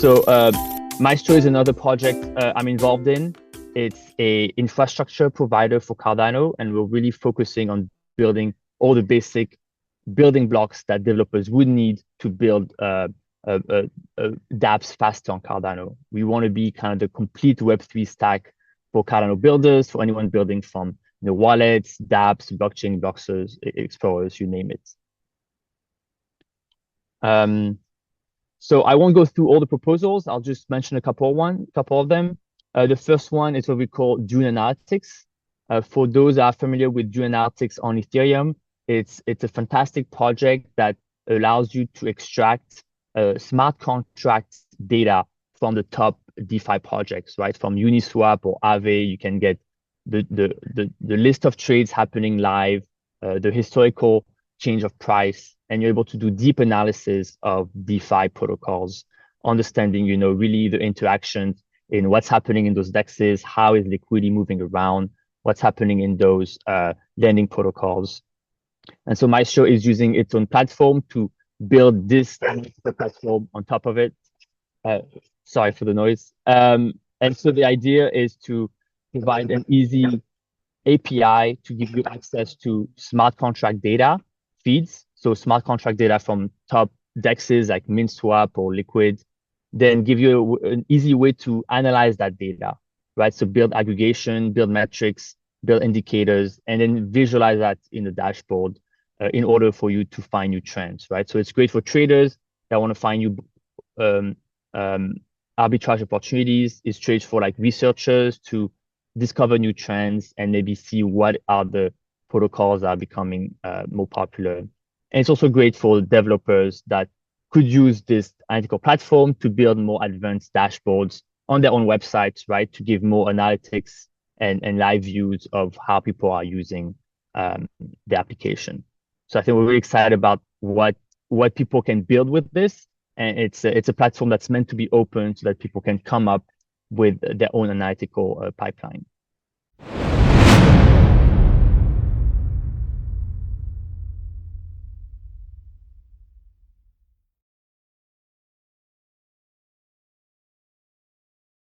Maestro is another project I'm involved in. It's a infrastructure provider for Cardano, and we're really focusing on building all the basic building blocks that developers would need to build dApps faster on Cardano. We want to be kind of the complete Web3 stack for Cardano builders, for anyone building from wallets, dApps, blockchain, boxes, explorers, you name it. So I won't go through all the proposals. I'll just mention a couple of them. The first one is what we call Dune Analytics. For those that are familiar with Dune Analytics on Ethereum, it's a fantastic project that allows you to extract smart contract data from the top DeFi projects, right? From Uniswap or Aave, you can get the list of trades happening live, the historical change of price, and you're able to do deep analysis of DeFi protocols, understanding, really the interactions in what's happening in those DEXs, how is liquidity moving around, what's happening in those lending protocols. And so Maestro is using its own platform to build this platform on top of it. Sorry for the noise. And so the idea is to provide an easy API to give you access to smart contract data feeds. So smart contract data from top DEXs like MintSwap or Liquid, then give you an easy way to analyze that data, right? So build aggregation, build metrics, build indicators, and then visualize that in the dashboard in order for you to find new trends, right? So it's great for traders that want to find new arbitrage opportunities. It's great for like researchers to discover new trends and maybe see what are the protocols that are becoming more popular. And it's also great for developers that could use this analytical platform to build more advanced dashboards on their own websites, right? To give more analytics and live views of how people are using the application. So I think we're really excited about what people can build with this. And it's a platform that's meant to be open so that people can come up with their own analytical pipeline.